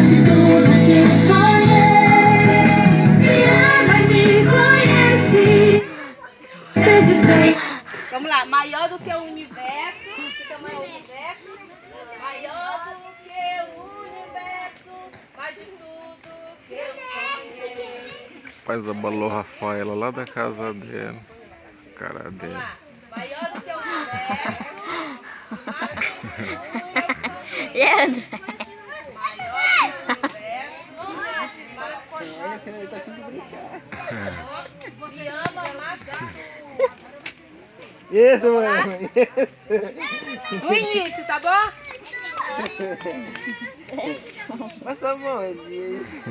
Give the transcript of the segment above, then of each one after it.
de tudo que eu sonhei. Me ama e me conhece desde sempre. Vamos lá, maior do que o universo. Que tamanho é o universo? Maior do que o universo, mais de tudo que eu sonhei. Paz abalou Rafaela lá da casa dela. Cara dele. Vamos lá, maior do que o universo, mais de tudo que eu sonhei. E André? Maior do que o universo, mais Esse aí tá afim de brincar. me ama mais que tudo. Esse, mano. Esse. Do início, tá bom? Mas tá bom, é isso.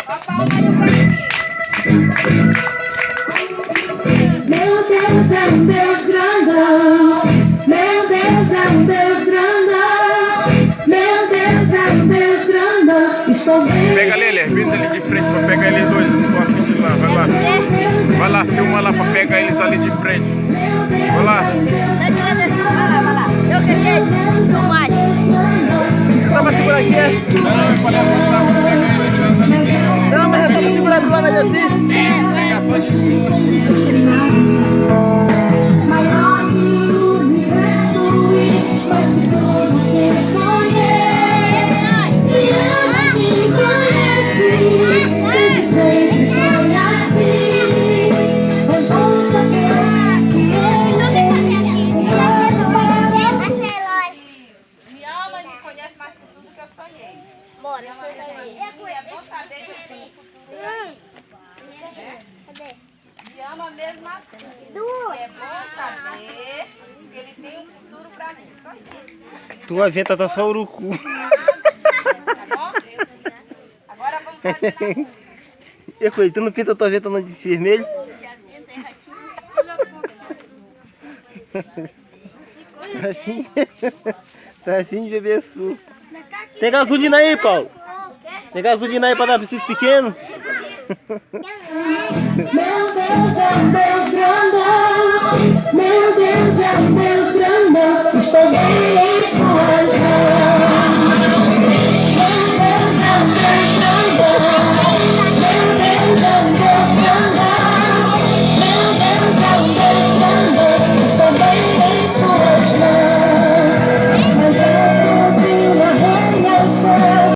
Ó a palma aí pra mim. Meu Deus é um Deus grandão. Meu Deus é um Deus grandão. Meu Deus é um Deus grandão. Estou bem. Pega ele, vindo ali de frente pra pegar eles dois. Não tô afim de ir lá, vai lá. Vai lá, filma lá pra pegar eles ali de frente. Vai lá. Vai lá. Eu queria filmar. Você tava segurando aqui, é? Não, mas eu tava segurando lá na assim. Maior que o universo e mais que tudo que eu sonhei. Me ama e me conhece desde sempre foi assim. É bom saber que Me ama e me conhece mais que tudo que eu sonhei. Bora, E é bom saber que eu tenho um futuro pra mim. Me ama mesmo assim. E é bom saber que ele tem um futuro pra mim. Só isso. Tua venta tá só urucu. Tá bom? Agora vamos fazer na rua. E coisa, tu não pinta tua venta no de vermelho? Tá assim. Tá assim de beber suco. Tem gasolina aí, Paulo? Tem gasolina aí pra dar pra esses pequenos? Meu Deus é um Deus grandão. Meu Deus é um Deus grandão. Estou bem.